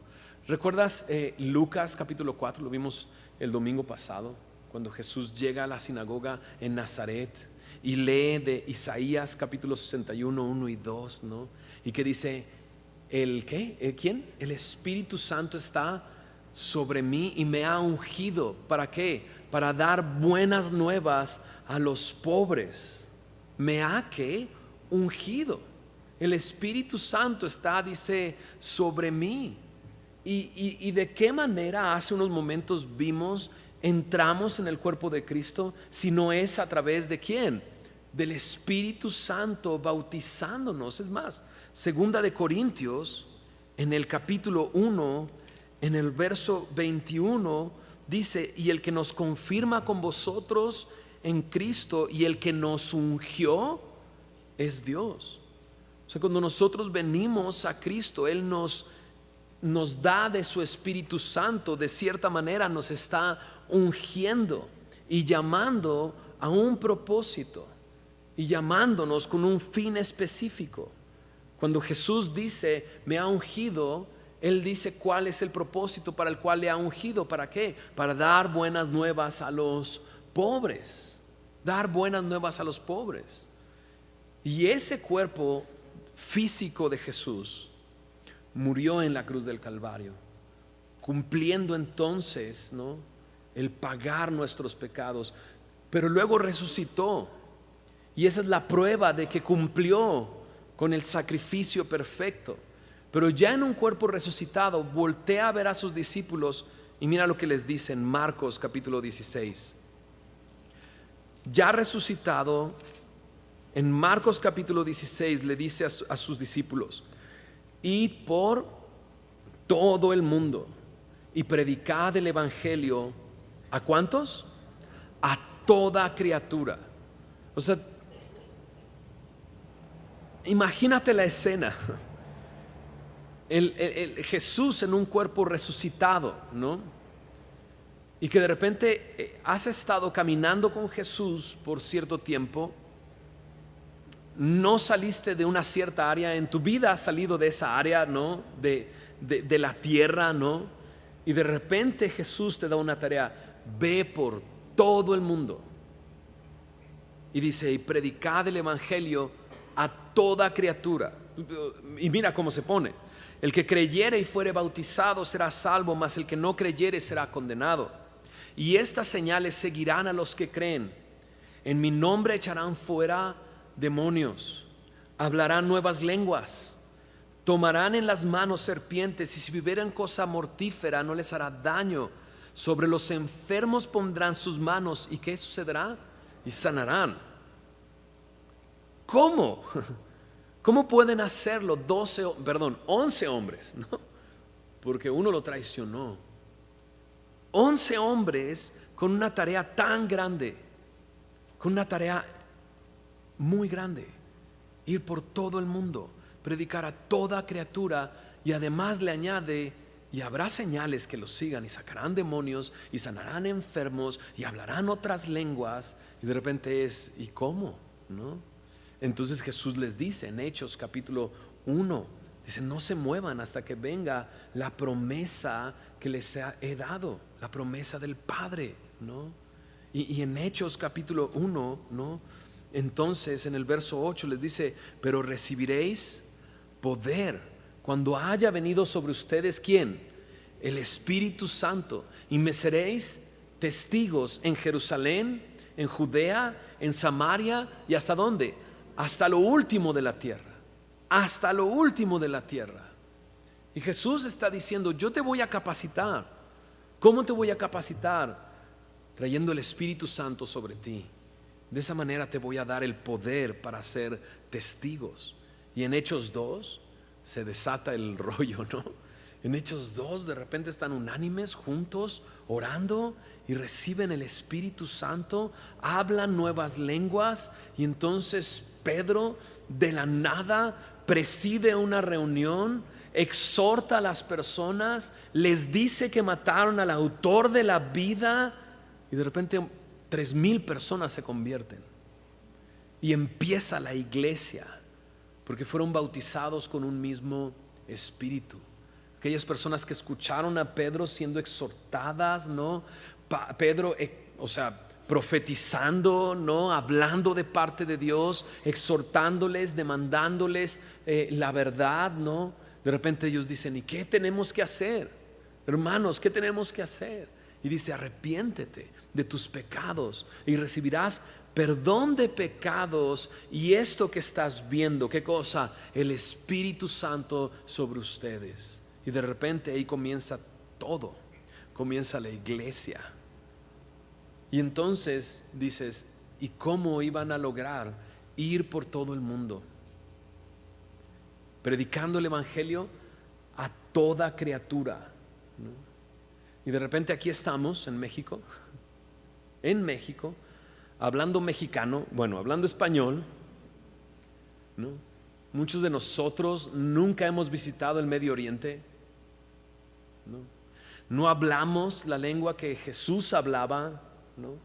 ¿Recuerdas Lucas capítulo 4? Lo vimos el domingo pasado, cuando Jesús llega a la sinagoga en Nazaret y lee de Isaías capítulo 61, 1 y 2, ¿no? Y que dice, ¿quién? El Espíritu Santo está sobre mí y me ha ungido. ¿Para qué? Para dar buenas nuevas a los pobres. Me ha ungido. El Espíritu Santo está, dice, sobre mí. ¿Y de qué manera hace unos momentos vimos, entramos en el cuerpo de Cristo? Si no es a través de ¿quién? Del Espíritu Santo bautizándonos. Es más, Segunda de Corintios, en el capítulo 1, en el verso 21, dice, y el que nos confirma con vosotros en Cristo y el que nos ungió es Dios. O sea, cuando nosotros venimos a Cristo, Él nos da de su Espíritu Santo. De cierta manera nos está ungiendo y llamando a un propósito, y llamándonos con un fin específico. Cuando Jesús dice, me ha ungido, Él dice cuál es el propósito para el cual le ha ungido. ¿Para qué? Para dar buenas nuevas a los pobres. Dar buenas nuevas a los pobres. Y ese cuerpo físico de Jesús murió en la cruz del Calvario, cumpliendo entonces, ¿no?, el pagar nuestros pecados. Pero luego resucitó, y esa es la prueba de que cumplió con el sacrificio perfecto. Pero ya en un cuerpo resucitado, voltea a ver a sus discípulos y mira lo que les dice en Marcos capítulo 16. Ya resucitado, en Marcos capítulo 16 le dice a sus discípulos: id por todo el mundo y predicad el evangelio. ¿A cuántos? A toda criatura. O sea, imagínate la escena. El Jesús en un cuerpo resucitado, ¿no? Y que de repente has estado caminando con Jesús por cierto tiempo. No saliste de una cierta área en tu vida, has salido de esa área, ¿no?, de la tierra, ¿no? Y de repente Jesús te da una tarea: ve por todo el mundo. Y dice, y predicad el evangelio a toda criatura. Y mira cómo se pone: el que creyere y fuere bautizado será salvo, mas el que no creyere será condenado. Y estas señales seguirán a los que creen: en mi nombre echarán fuera demonios, hablarán nuevas lenguas, tomarán en las manos serpientes, y si bebieren cosa mortífera no les hará daño. Sobre los enfermos pondrán sus manos, ¿y qué sucederá? Y sanarán. ¿Cómo? ¿Cómo pueden hacerlo 11 hombres? ¿No? Porque uno lo traicionó. 11 hombres con una tarea tan grande, con una tarea muy grande: ir por todo el mundo, predicar a toda criatura. Y además le añade: y habrá señales que los sigan, y sacarán demonios, y sanarán enfermos, y hablarán otras lenguas. Y de repente ¿y cómo? ¿No? Entonces Jesús les dice en Hechos capítulo 1, dice: no se muevan hasta que venga la promesa que les he dado, la promesa del Padre, ¿no? Y en Hechos capítulo 1, ¿no? Entonces en el verso 8 les dice: pero recibiréis poder cuando haya venido sobre ustedes, ¿quién? El Espíritu Santo, y me seréis testigos en Jerusalén, en Judea, en Samaria, y ¿hasta dónde? Hasta lo último de la tierra, hasta lo último de la tierra. Y Jesús está diciendo: yo te voy a capacitar. ¿Cómo te voy a capacitar? Trayendo el Espíritu Santo sobre ti. De esa manera te voy a dar el poder para ser testigos. Y en Hechos 2 se desata el rollo, ¿no? En Hechos 2 de repente están unánimes, juntos, orando, y reciben el Espíritu Santo, hablan nuevas lenguas. Y entonces Pedro de la nada preside una reunión, exhorta a las personas, les dice que mataron al autor de la vida, y de repente 3,000 personas se convierten y empieza la iglesia, porque fueron bautizados con un mismo espíritu. Aquellas personas que escucharon a Pedro siendo exhortadas, ¿no? Pedro, o sea, profetizando, ¿no? Hablando de parte de Dios, exhortándoles, demandándoles la verdad, ¿no? De repente ellos dicen: ¿y qué tenemos que hacer? Hermanos, ¿qué tenemos que hacer? Y dice: arrepiéntete de tus pecados y recibirás perdón de pecados, y esto que estás viendo, ¿qué cosa? El Espíritu Santo sobre ustedes. Y de repente ahí comienza todo, comienza la iglesia. Y entonces dices: ¿y cómo iban a lograr ir por todo el mundo predicando el evangelio a toda criatura, ¿no? Y de repente aquí estamos en México, hablando mexicano, bueno, hablando español, ¿no? Muchos de nosotros nunca hemos visitado el Medio Oriente, ¿no? No hablamos la lengua que Jesús hablaba, ¿no?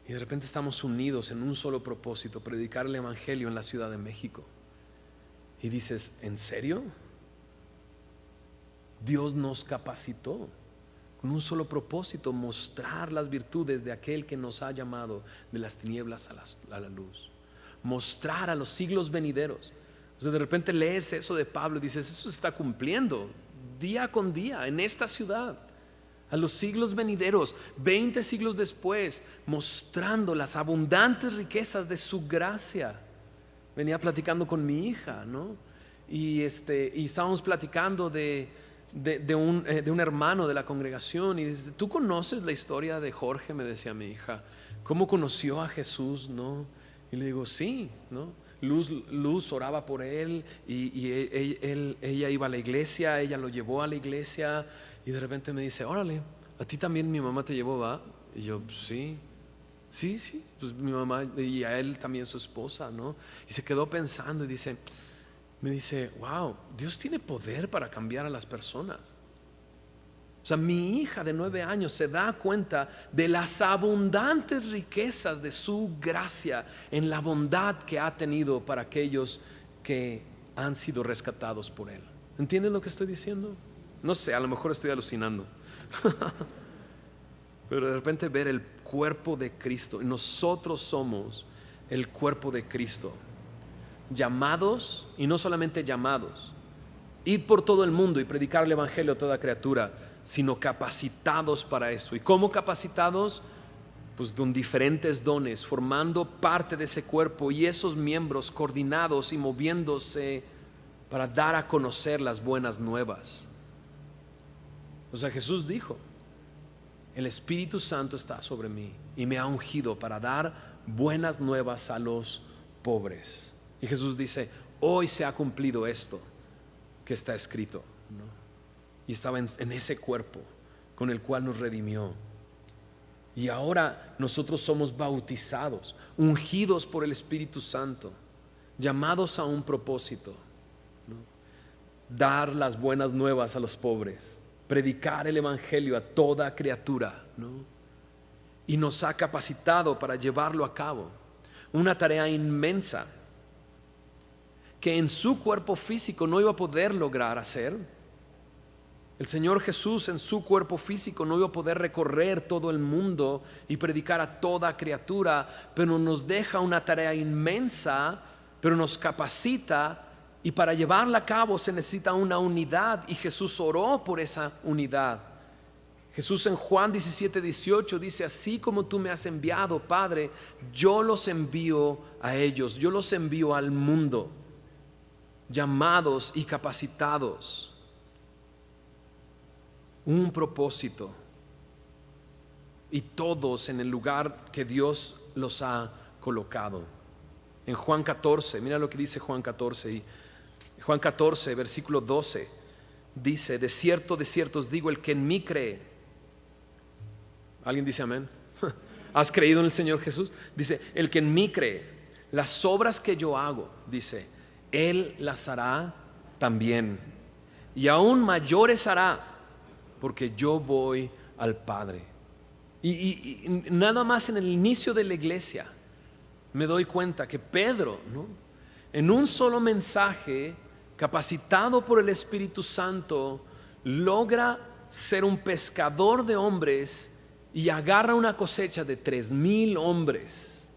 Y de repente estamos unidos en un solo propósito: predicar el evangelio en la Ciudad de México. Y dices: ¿en serio? Dios nos capacitó con un solo propósito: mostrar las virtudes de aquel que nos ha llamado de las tinieblas a la luz, mostrar a los siglos venideros. O sea, de repente lees eso de Pablo y dices: eso se está cumpliendo día con día en esta ciudad, a los siglos venideros, 20 siglos después, mostrando las abundantes riquezas de su gracia. Venía platicando con mi hija, ¿no? Y estábamos platicando de un hermano de la congregación, y dice: ¿tú conoces la historia de Jorge? Me decía mi hija, ¿cómo conoció a Jesús, no? Y le digo: sí, ¿no? Luz oraba por él, y ella iba a la iglesia, ella lo llevó a la iglesia. Y de repente me dice: órale, ¿a ti también mi mamá te llevó, va? Y yo: sí, pues mi mamá, y a él también su esposa, ¿no? Y se quedó pensando y me dice: wow, Dios tiene poder para cambiar a las personas. O sea, mi hija de 9 años se da cuenta de las abundantes riquezas de su gracia en la bondad que ha tenido para aquellos que han sido rescatados por él. ¿Entienden lo que estoy diciendo? No sé, a lo mejor estoy alucinando. Pero de repente ver el cuerpo de Cristo, y nosotros somos el cuerpo de Cristo, llamados, y no solamente llamados, id por todo el mundo y predicar el evangelio a toda criatura, sino capacitados para eso. ¿Y cómo capacitados? Pues con diferentes dones, formando parte de ese cuerpo, y esos miembros coordinados y moviéndose para dar a conocer las buenas nuevas. O sea, Jesús dijo: el Espíritu Santo está sobre mí y me ha ungido para dar buenas nuevas a los pobres. Y Jesús dice: hoy se ha cumplido esto que está escrito, ¿no? Y estaba en ese cuerpo con el cual nos redimió. Y ahora nosotros somos bautizados, ungidos por el Espíritu Santo, llamados a un propósito, ¿no? Dar las buenas nuevas a los pobres, predicar el evangelio a toda criatura, ¿no? Y nos ha capacitado para llevarlo a cabo. Una tarea inmensa que en su cuerpo físico no iba a poder lograr hacer, El Señor Jesús en su cuerpo físico no iba a poder recorrer todo el mundo y predicar a toda criatura, pero nos deja una tarea inmensa, pero nos capacita, y para llevarla a cabo se necesita una unidad, y Jesús oró por esa unidad. Jesús en Juan 17:18 dice: así como tú me has enviado, Padre, yo los envío a ellos, yo los envío al mundo, llamados y capacitados. Un propósito, y todos en el lugar que Dios los ha colocado. En Juan 14, mira lo que dice Juan 14, y Juan 14 versículo 12 dice: de cierto os digo, el que en mí cree. ¿Alguien dice amén? ¿Has creído en el Señor Jesús? Dice: el que en mí cree, las obras que yo hago, dice, Él las hará también, y aún mayores hará, porque yo voy al Padre. Y nada más en el inicio de la iglesia me doy cuenta que Pedro, ¿no?, en un solo mensaje, capacitado por el Espíritu Santo, logra ser un pescador de hombres y agarra una cosecha de 3,000 hombres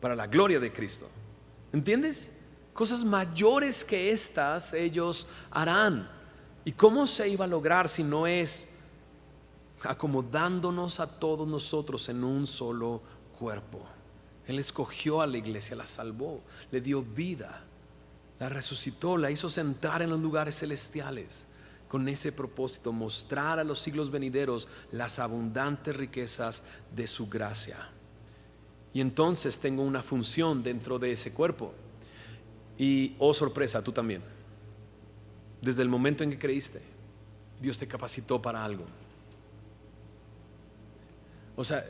para la gloria de Cristo. ¿Entiendes? Cosas mayores que estas ellos harán. ¿Y cómo se iba a lograr si no es acomodándonos a todos nosotros en un solo cuerpo? Él escogió a la iglesia, la salvó, le dio vida, la resucitó, la hizo sentar en los lugares celestiales, con ese propósito: mostrar a los siglos venideros las abundantes riquezas de su gracia. Y entonces tengo una función dentro de ese cuerpo. Y oh sorpresa, tú también. Desde el momento en que creíste, Dios te capacitó para algo. O sea,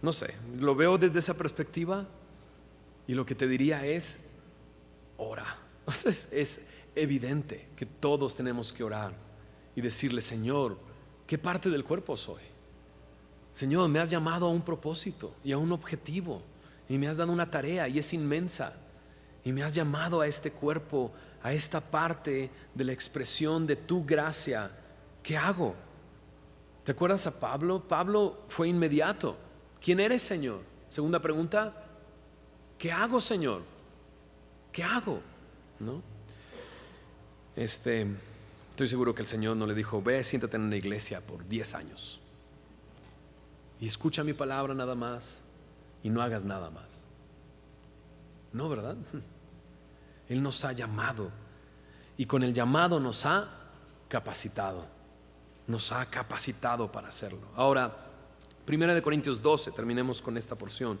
no sé, lo veo desde esa perspectiva, y lo que te diría es: ora. O sea, es evidente que todos tenemos que orar y decirle: Señor, ¿qué parte del cuerpo soy? Señor, me has llamado a un propósito y a un objetivo, y me has dado una tarea, y es inmensa, y me has llamado a este cuerpo, a esta parte de la expresión de tu gracia. ¿Qué hago? ¿Te acuerdas a Pablo? Pablo fue inmediato: ¿quién eres, Señor? Segunda pregunta: ¿qué hago, Señor? ¿Qué hago? ¿No? Estoy seguro que el Señor no le dijo: ve, siéntate en una iglesia por 10 años y escucha mi palabra nada más y no hagas nada más. No, ¿verdad? Él nos ha llamado, y con el llamado nos ha capacitado. Nos ha capacitado para hacerlo. Ahora, 1 Corintios 12, terminemos con esta porción.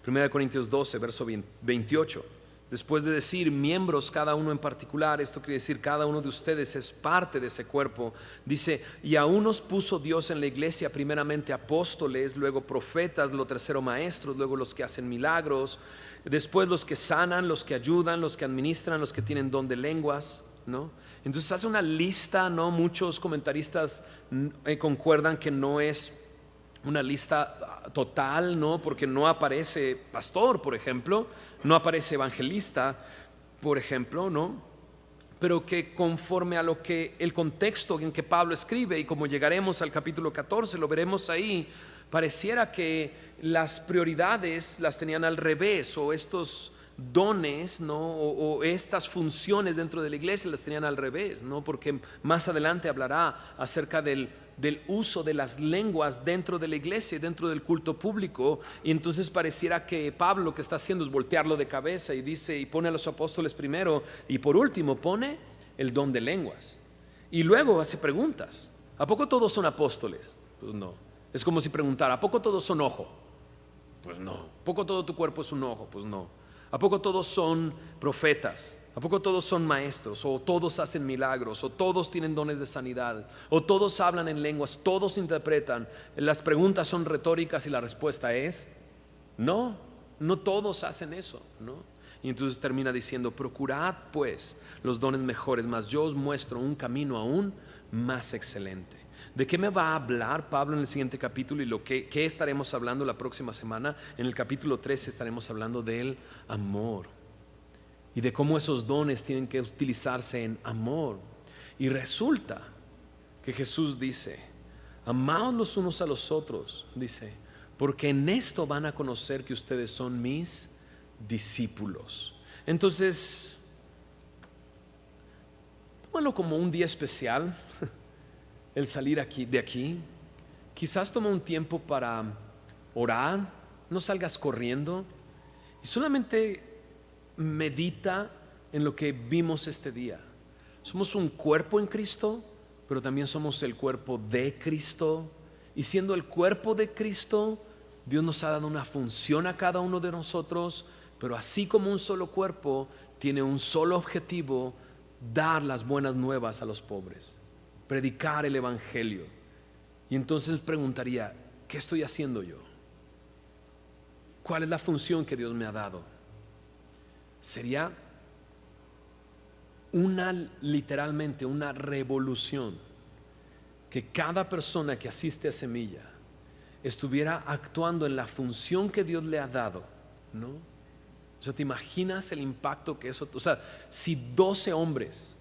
1 Corintios 12, verso 28. Después de decir miembros cada uno en particular, esto quiere decir cada uno de ustedes es parte de ese cuerpo. Dice: y a unos puso Dios en la iglesia, primeramente apóstoles, luego profetas, lo tercero maestros, luego los que hacen milagros, después los que sanan, los que ayudan, los que administran, los que tienen don de lenguas, ¿no? Entonces hace una lista, ¿no? Muchos comentaristas concuerdan que no es una lista total, ¿no? Porque no aparece pastor, por ejemplo, no aparece evangelista, por ejemplo, ¿no? Pero que conforme a lo que el contexto en que Pablo escribe, y como llegaremos al capítulo 14, lo veremos ahí, pareciera que las prioridades las tenían al revés, o estos dones, ¿no?, o estas funciones dentro de la iglesia las tenían al revés, ¿no? Porque más adelante hablará acerca del uso de las lenguas dentro de la iglesia, dentro del culto público. Y entonces pareciera que Pablo lo que está haciendo es voltearlo de cabeza, y dice, y pone a los apóstoles primero, y por último pone el don de lenguas, y luego hace preguntas: ¿a poco todos son apóstoles? Pues no. Es como si preguntara: ¿a poco todos son ojo? Pues no. ¿A poco todo tu cuerpo es un ojo? Pues no. ¿A poco todos son profetas? ¿A poco todos son maestros? ¿O todos hacen milagros? ¿O todos tienen dones de sanidad? ¿O todos hablan en lenguas? ¿Todos interpretan? Las preguntas son retóricas y la respuesta es no, no todos hacen eso, ¿no? Y entonces termina diciendo: procurad pues los dones mejores, mas yo os muestro un camino aún más excelente. ¿De qué me va a hablar Pablo en el siguiente capítulo? Y qué estaremos hablando la próxima semana. En el capítulo 13 estaremos hablando del amor, y de cómo esos dones tienen que utilizarse en amor. Y resulta que Jesús dice, amaos los unos a los otros, dice, porque en esto van a conocer que ustedes son mis discípulos. Entonces, tómalo como un día especial, el salir de aquí. Quizás toma un tiempo para orar, no salgas corriendo y solamente medita en lo que vimos este día. Somos un cuerpo en Cristo, pero también somos el cuerpo de Cristo. Y siendo el cuerpo de Cristo, Dios nos ha dado una función a cada uno de nosotros, pero así como un solo cuerpo, tiene un solo objetivo: dar las buenas nuevas a los pobres, predicar el evangelio. Y entonces preguntaría, ¿qué estoy haciendo yo? ¿Cuál es la función que Dios me ha dado? Sería literalmente una revolución, que cada persona que asiste a Semilla estuviera actuando en la función que Dios le ha dado, ¿no? O sea, ¿te imaginas el impacto que eso? O sea, si 12 hombres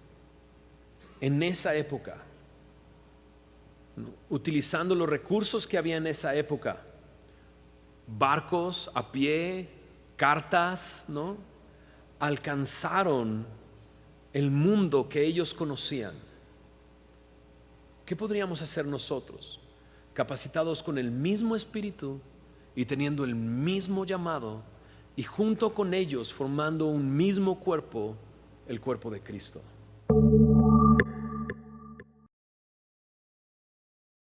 en esa época, ¿no?, utilizando los recursos que había en esa época, barcos a pie, cartas, ¿no?, alcanzaron el mundo que ellos conocían. ¿Qué podríamos hacer nosotros, capacitados con el mismo espíritu y teniendo el mismo llamado, y junto con ellos formando un mismo cuerpo, el cuerpo de Cristo?